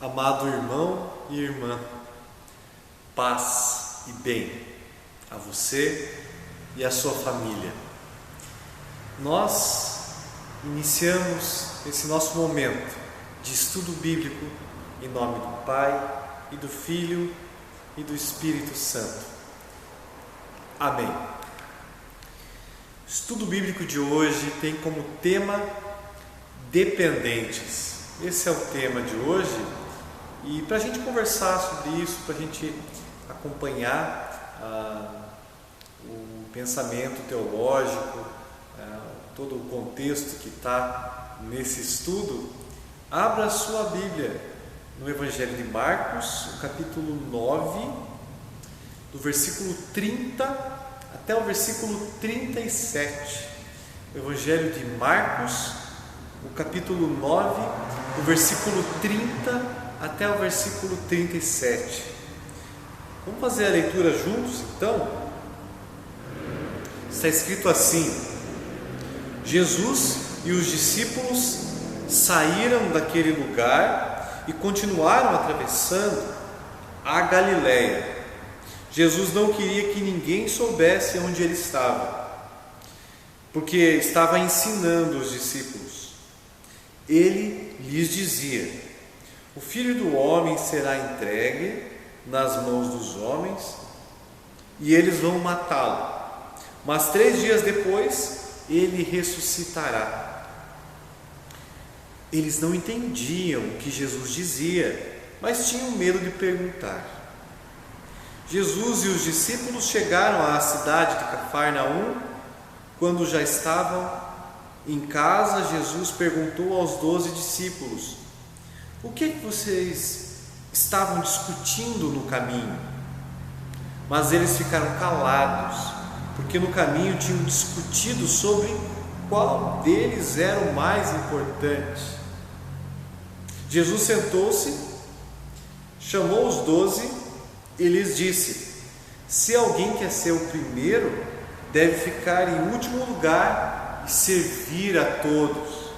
Amado irmão e irmã, paz e bem a você e a sua família. Nós iniciamos esse nosso momento de estudo bíblico em nome do Pai e do Filho e do Espírito Santo. Amém. O estudo bíblico de hoje tem como tema dependentes. Esse é o tema de hoje. E para a gente conversar sobre isso, para a gente acompanhar o pensamento teológico, todo o contexto que está nesse estudo, abra a sua Bíblia no Evangelho de Marcos, o capítulo 9, do versículo 30 até o versículo 37. O Evangelho de Marcos, o capítulo 9, do versículo 30 até o versículo 37. Vamos fazer a leitura juntos, então? Está escrito assim: Jesus e os discípulos saíram daquele lugar e continuaram atravessando a Galileia. Jesus não queria que ninguém soubesse onde ele estava, porque estava ensinando os discípulos. Ele lhes dizia: o Filho do Homem será entregue nas mãos dos homens e eles vão matá-lo, mas 3 dias depois ele ressuscitará. Eles não entendiam o que Jesus dizia, mas tinham medo de perguntar. Jesus e os discípulos chegaram à cidade de Cafarnaum. Quando já estavam em casa, Jesus perguntou aos 12 discípulos: o que vocês estavam discutindo no caminho? Mas eles ficaram calados, porque no caminho tinham discutido sobre qual deles era o mais importante. Jesus sentou-se, chamou os 12 e lhes disse: se alguém quer ser o primeiro, deve ficar em último lugar e servir a todos.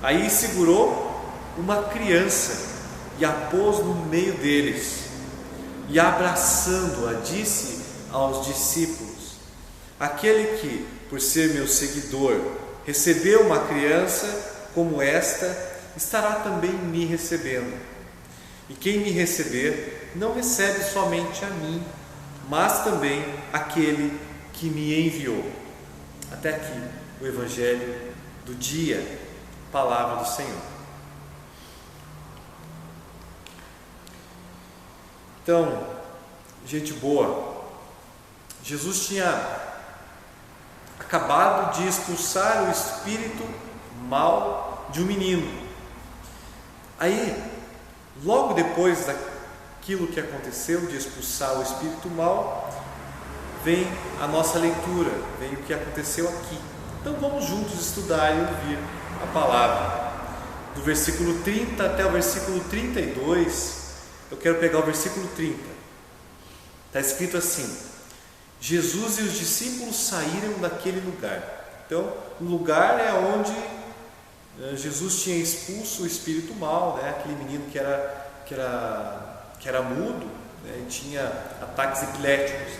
Aí segurou uma criança e a pôs no meio deles, e abraçando-a disse aos discípulos: aquele que, por ser meu seguidor, recebeu uma criança como esta, estará também me recebendo. E quem me receber, não recebe somente a mim, mas também aquele que me enviou. Até aqui o Evangelho do dia, palavra do Senhor. Então, gente boa, Jesus tinha acabado de expulsar o espírito mau de um menino. Aí, logo depois daquilo que aconteceu, de expulsar o espírito mau, vem a nossa leitura, vem o que aconteceu aqui. Então vamos juntos estudar e ouvir a palavra. Do versículo 30 até o versículo 32, eu quero pegar o versículo 30. Está escrito assim: Jesus e os discípulos saíram daquele lugar. Então, o lugar é onde Jesus tinha expulso o espírito mau, aquele menino que era mudo, e tinha ataques epiléticos,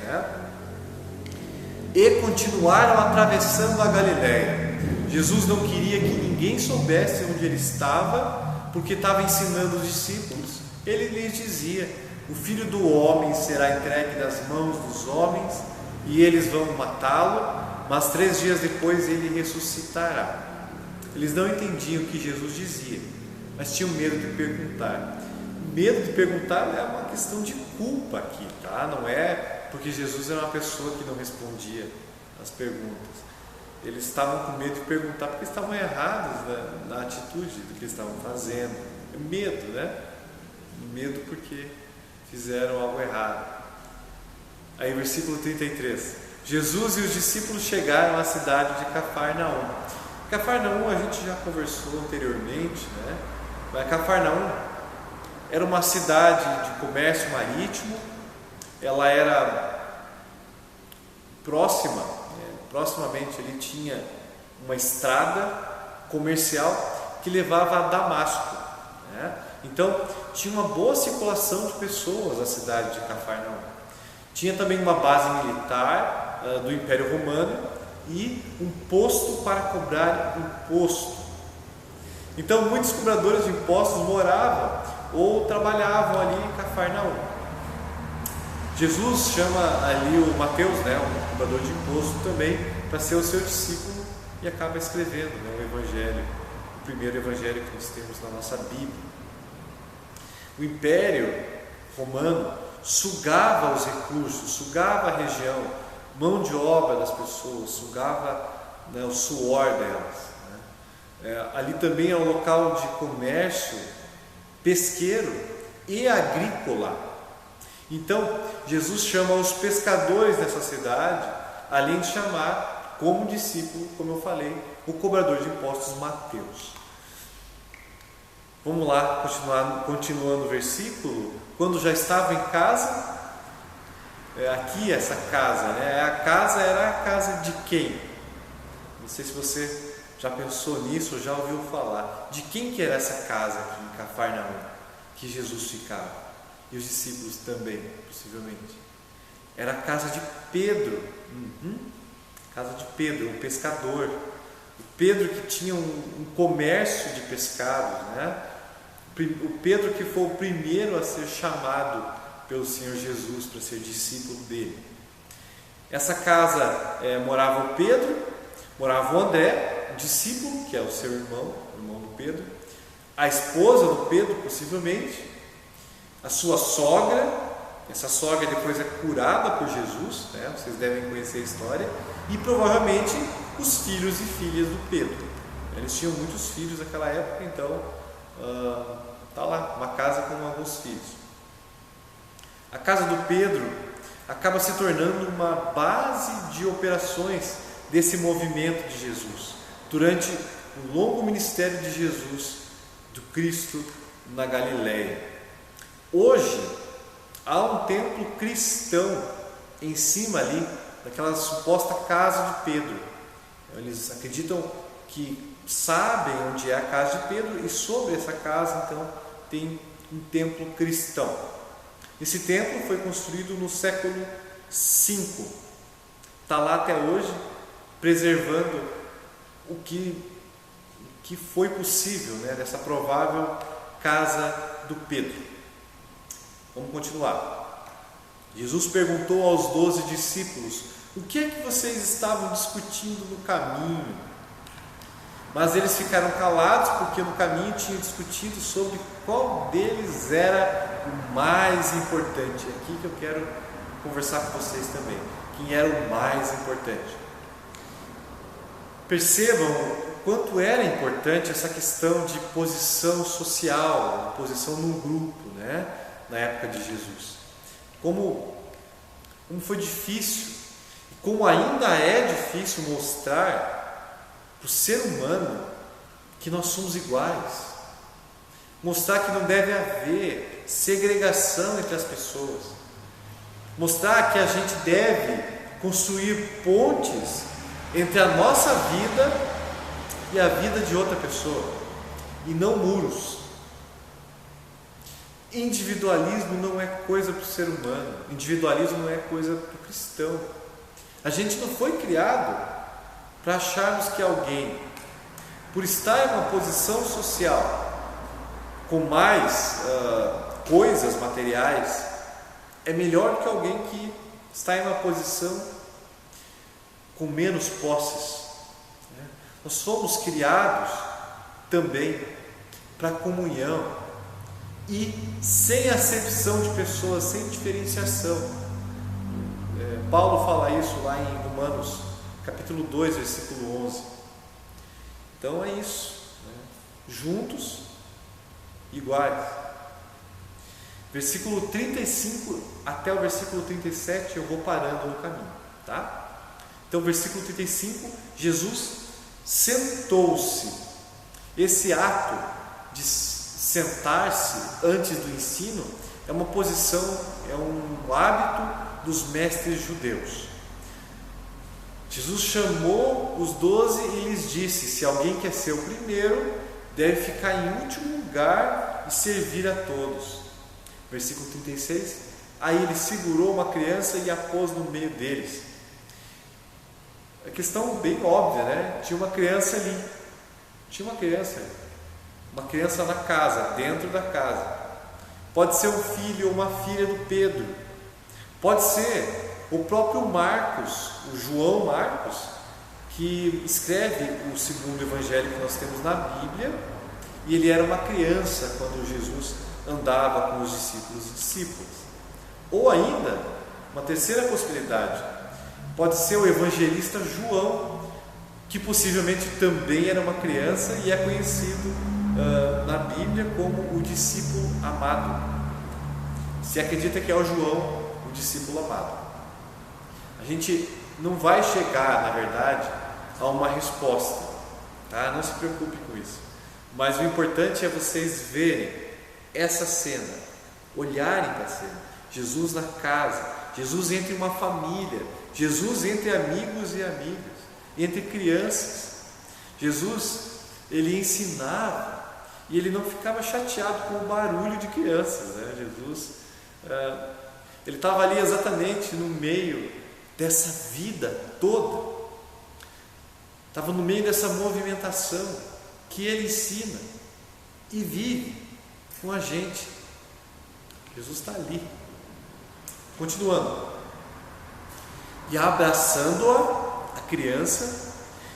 E continuaram atravessando a Galileia. Jesus não queria que ninguém soubesse onde ele estava, porque estava ensinando os discípulos. Ele lhes dizia: o Filho do Homem será entregue nas mãos dos homens e eles vão matá-lo, mas 3 dias depois ele ressuscitará. Eles não entendiam o que Jesus dizia, mas tinham medo de perguntar. Medo de perguntar é uma questão de culpa aqui, Não é porque Jesus era uma pessoa que não respondia as perguntas. Eles estavam com medo de perguntar porque estavam errados na atitude do que estavam fazendo. Medo, Medo porque fizeram algo errado. Aí versículo 33: Jesus e os discípulos chegaram à cidade de Cafarnaum. Cafarnaum a gente já conversou anteriormente, Mas Cafarnaum era uma cidade de comércio marítimo. Ela era proximamente ali tinha uma estrada comercial que levava a Damasco, Então tinha uma boa circulação de pessoas na cidade de Cafarnaum. Tinha também uma base militar do Império Romano e um posto para cobrar imposto. Então muitos cobradores de impostos moravam ou trabalhavam ali em Cafarnaum. Jesus chama ali o Mateus, um cobrador de imposto também, para ser o seu discípulo, e acaba escrevendo o Evangelho, o primeiro Evangelho que nós temos na nossa Bíblia. O Império Romano sugava os recursos, sugava a região, mão de obra das pessoas, sugava o suor delas. Ali também é um local de comércio pesqueiro e agrícola. Então Jesus chama os pescadores dessa cidade, além de chamar como discípulo, como eu falei, o cobrador de impostos Mateus. Vamos lá, continuando o versículo. Quando já estava em casa, aqui essa casa, a casa era a casa de quem? Não sei se você já pensou nisso ou já ouviu falar. De quem que era essa casa aqui em Cafarnaum, que Jesus ficava? E os discípulos também, possivelmente. Era a casa de Pedro. Casa de Pedro, um pescador. O Pedro que tinha um comércio de pescados, O Pedro que foi o primeiro a ser chamado pelo Senhor Jesus para ser discípulo dele. Essa casa morava o Pedro, morava o André, o discípulo, que é o seu irmão, o irmão do Pedro, a esposa do Pedro, possivelmente, a sua sogra. Essa sogra depois é curada por Jesus, vocês devem conhecer a história, e provavelmente os filhos e filhas do Pedro. Eles tinham muitos filhos naquela época, então está lá, uma casa com alguns filhos. A casa do Pedro acaba se tornando uma base de operações desse movimento de Jesus, durante o longo ministério de Jesus, do Cristo na Galileia. Hoje, há um templo cristão em cima ali, daquela suposta casa de Pedro. Eles acreditam que sabem onde é a casa de Pedro, e sobre essa casa, então, tem um templo cristão. Esse templo foi construído no século V. Está lá até hoje, preservando o que foi possível, dessa provável casa do Pedro. Vamos continuar. Jesus perguntou aos 12 discípulos: o que é que vocês estavam discutindo no caminho? Mas eles ficaram calados, porque no caminho tinham discutido sobre qual deles era o mais importante. É aqui que eu quero conversar com vocês também. Quem era o mais importante? Percebam o quanto era importante essa questão de posição social, posição num grupo, na época de Jesus. Como foi difícil, como ainda é difícil mostrar para o ser humano que nós somos iguais, mostrar que não deve haver segregação entre as pessoas, mostrar que a gente deve construir pontes entre a nossa vida e a vida de outra pessoa, e não muros. Individualismo não é coisa para o ser humano, individualismo não é coisa para o cristão. A gente não foi criado para acharmos que alguém, por estar em uma posição social com mais coisas materiais, é melhor que alguém que está em uma posição com menos posses. Nós fomos criados também para comunhão e sem acepção de pessoas, sem diferenciação. Paulo fala isso lá em Romanos capítulo 2, versículo 11. Então é isso, juntos, iguais. Versículo 35 até o versículo 37 eu vou parando no caminho, tá? Então versículo 35, Jesus sentou-se. Esse ato de sentar-se antes do ensino é uma posição, é um hábito dos mestres judeus. Jesus chamou os 12 e lhes disse: se alguém quer ser o primeiro, deve ficar em último lugar e servir a todos. Versículo 36. Aí ele segurou uma criança e a pôs no meio deles. A questão bem óbvia, né? Tinha uma criança ali. Uma criança na casa, dentro da casa. Pode ser um filho ou uma filha do Pedro. Pode ser o próprio Marcos, o João Marcos, que escreve o segundo evangelho que nós temos na Bíblia, e ele era uma criança quando Jesus andava com os discípulos e discípulas. Ou ainda, uma terceira possibilidade, pode ser o evangelista João, que possivelmente também era uma criança e é conhecido na Bíblia como o discípulo amado. Se acredita que é o João, o discípulo amado. A gente não vai chegar, na verdade, a uma resposta, tá? Não se preocupe com isso. Mas o importante é vocês verem essa cena, olharem para a cena. Jesus na casa, Jesus entre uma família, Jesus entre amigos e amigas, entre crianças. Jesus, ele ensinava e ele não ficava chateado com o barulho de crianças, né? Jesus, ele estava ali exatamente no meio dessa vida toda, estava no meio dessa movimentação que ele ensina e vive com a gente. Jesus está ali. Continuando. E abraçando a criança,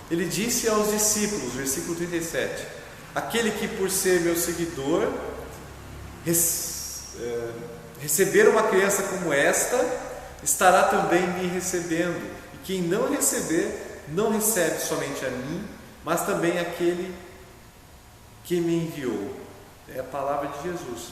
ele disse aos discípulos, versículo 37, aquele que por ser meu seguidor receber uma criança como esta, estará também me recebendo, e quem não receber, não recebe somente a mim, mas também aquele que me enviou. É a palavra de Jesus.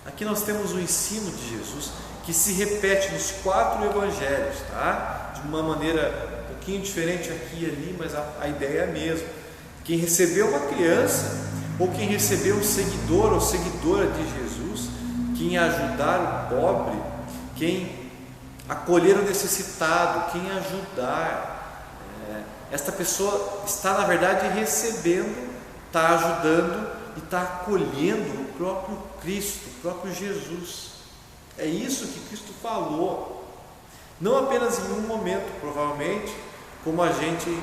Aqui nós temos o ensino de Jesus que se repete nos 4 evangelhos, tá? De uma maneira um pouquinho diferente aqui e ali, mas a ideia é a mesma. Quem recebeu uma criança, ou quem recebeu um seguidor ou seguidora de Jesus, quem ajudar o pobre, quem acolher o necessitado, quem ajudar, esta pessoa está na verdade recebendo, está ajudando e está acolhendo o próprio Cristo, o próprio Jesus. É isso que Cristo falou, não apenas em um momento, provavelmente, como a gente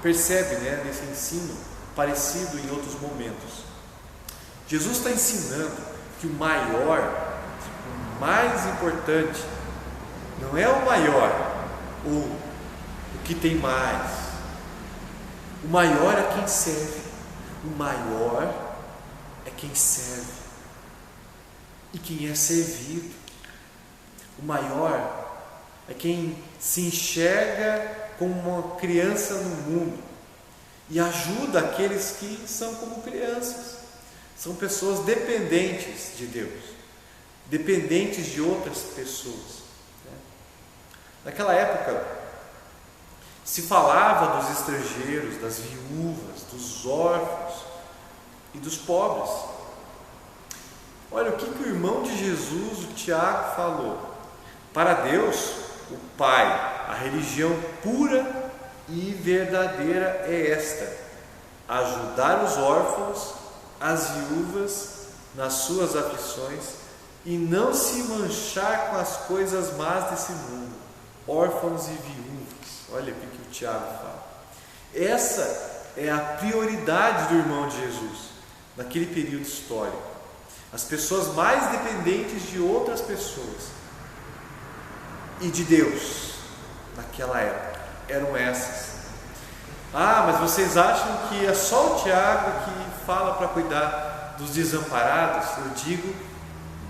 percebe, né, nesse ensino parecido em outros momentos. Jesus está ensinando que o maior, o mais importante, não é o maior ou o que tem mais. O maior é quem serve. O maior é quem serve e quem é servido. O maior é quem se enxerga como uma criança no mundo e ajuda aqueles que são como crianças. São pessoas dependentes de Deus, dependentes de outras pessoas. Naquela época se falava dos estrangeiros, das viúvas, dos órfãos e dos pobres. Olha o que o irmão de Jesus, o Tiago, falou. Para Deus, o Pai, a religião pura e verdadeira é esta: ajudar os órfãos, as viúvas nas suas aflições e não se manchar com as coisas más desse mundo, órfãos e viúvas. Olha o que o Tiago fala. Essa é a prioridade do irmão de Jesus naquele período histórico. As pessoas mais dependentes de outras pessoas e de Deus naquela época eram essas. Mas vocês acham que é só o Tiago que fala para cuidar dos desamparados? Eu digo,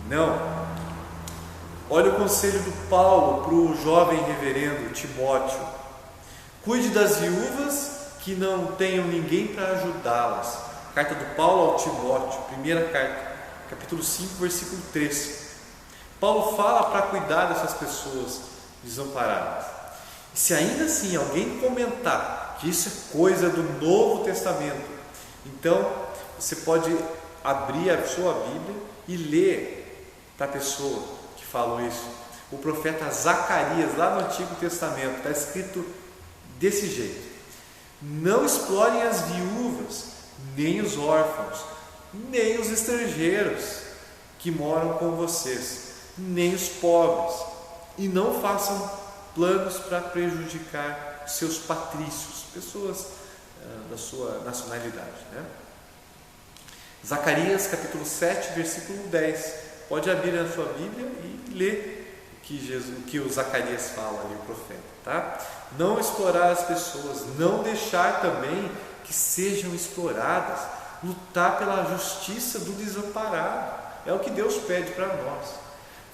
não. Olha o conselho do Paulo para o jovem reverendo Timóteo: cuide das viúvas que não tenham ninguém para ajudá-las. Carta do Paulo ao Timóteo, primeira carta, capítulo 5, versículo 3. Paulo fala para cuidar dessas pessoas desamparadas. E se ainda assim alguém comentar que isso é coisa do Novo Testamento, então você pode abrir a sua Bíblia e ler para a pessoa que falou isso. O profeta Zacarias, lá no Antigo Testamento, está escrito desse jeito: não explorem as viúvas nem os órfãos, nem os estrangeiros que moram com vocês, nem os pobres, e não façam planos para prejudicar seus patrícios, pessoas da sua nacionalidade, né? Zacarias capítulo 7, versículo 10. Pode abrir na sua Bíblia e ler o que o Zacarias fala ali, o profeta, tá? Não explorar as pessoas, não deixar também que sejam exploradas, lutar pela justiça do desamparado, é o que Deus pede para nós.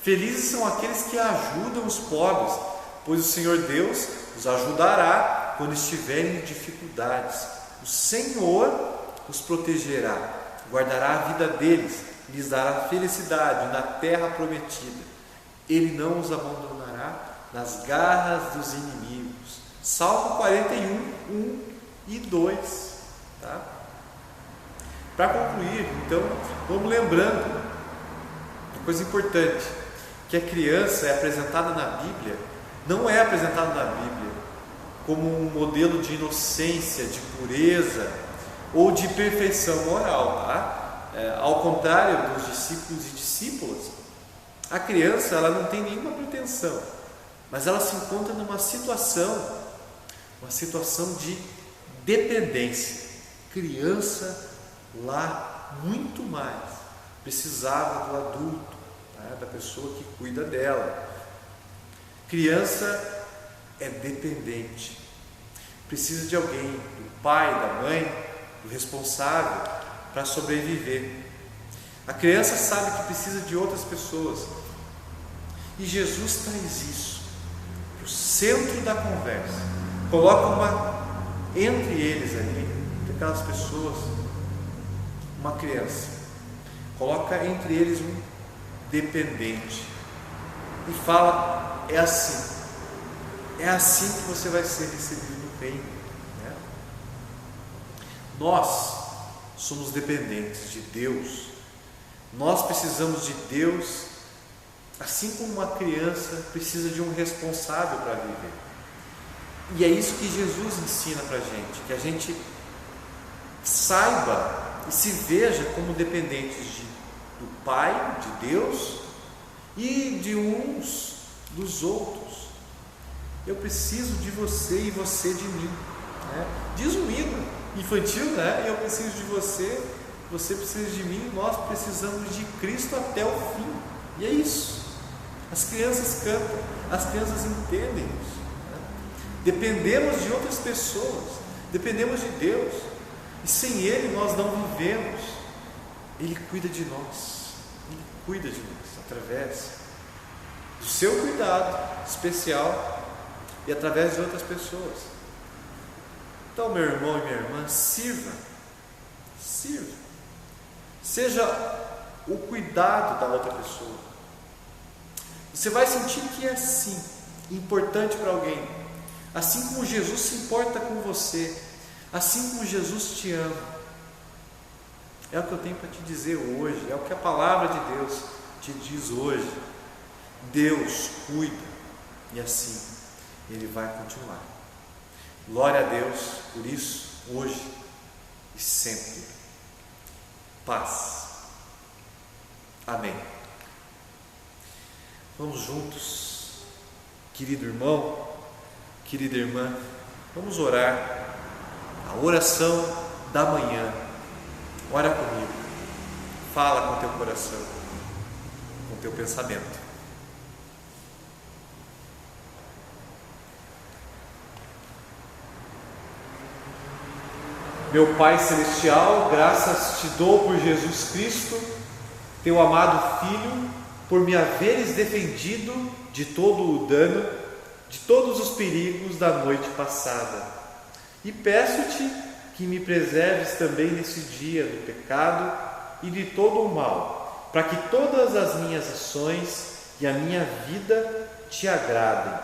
Felizes são aqueles que ajudam os pobres, pois o Senhor Deus os ajudará quando estiverem em dificuldades. O Senhor os protegerá, guardará a vida deles, lhes dará felicidade na terra prometida. Ele não os abandonará nas garras dos inimigos. Salmo 41, 1 e 2. Tá? Para concluir, então, vamos lembrando uma coisa importante, que a criança é apresentada na Bíblia, não é apresentada na Bíblia como um modelo de inocência, de pureza ou de perfeição moral, tá? Ao contrário dos discípulos e discípulas, a criança ela não tem nenhuma pretensão, mas ela se encontra numa situação de dependência. Criança lá muito mais precisava do adulto, tá? Da pessoa que cuida dela. Criança é dependente, precisa de alguém, do pai, da mãe, do responsável para sobreviver. A criança sabe que precisa de outras pessoas, e Jesus traz isso para o centro da conversa, coloca entre eles ali, entre aquelas pessoas, uma criança, coloca entre eles um dependente e fala: é assim que você vai ser recebido no reino, né? Nós somos dependentes de Deus, nós precisamos de Deus, assim como uma criança precisa de um responsável para viver. E é isso que Jesus ensina para a gente, que a gente saiba e se veja como dependentes do Pai, de Deus, e de uns dos outros. Eu preciso de você e você de mim, né? Diz um hino infantil, né? Eu preciso de você, você precisa de mim, nós precisamos de Cristo até o fim. E é isso. As crianças cantam, as crianças entendem isso, né? Dependemos de outras pessoas, dependemos de Deus, e sem Ele nós não vivemos. Ele cuida de nós, Ele cuida de nós através do seu cuidado especial e através de outras pessoas. Então, meu irmão e minha irmã, sirva, seja o cuidado da outra pessoa. Você vai sentir que é assim, importante para alguém, assim como Jesus se importa com você, assim como Jesus te ama. É o que eu tenho para te dizer hoje, é o que a palavra de Deus te diz hoje. Deus cuida, e assim Ele vai continuar. Glória a Deus por isso, hoje e sempre. Paz. Amém. Vamos juntos, querido irmão, querida irmã, vamos orar a oração da manhã. Ora comigo, fala com o teu coração, com o teu pensamento. Meu Pai Celestial, graças te dou por Jesus Cristo, teu amado Filho, por me haveres defendido de todo o dano, de todos os perigos da noite passada. E peço-te que me preserves também nesse dia do pecado e de todo o mal, para que todas as minhas ações e a minha vida te agradem.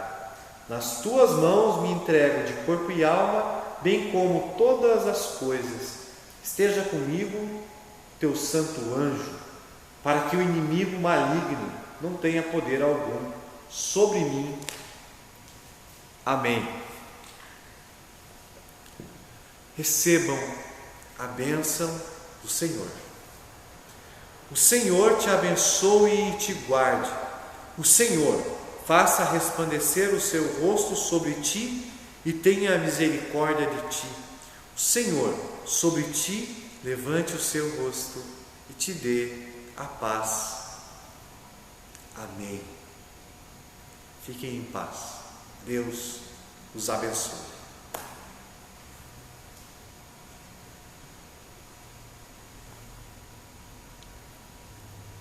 Nas tuas mãos me entrego de corpo e alma, bem como todas as coisas. Esteja comigo teu santo anjo, para que o inimigo maligno não tenha poder algum sobre mim. Amém. Recebam a bênção do Senhor. O Senhor te abençoe e te guarde. O Senhor faça resplandecer o seu rosto sobre ti e tenha misericórdia de ti. O Senhor sobre ti levante o seu rosto e te dê a paz. Amém. Fiquem em paz. Deus os abençoe.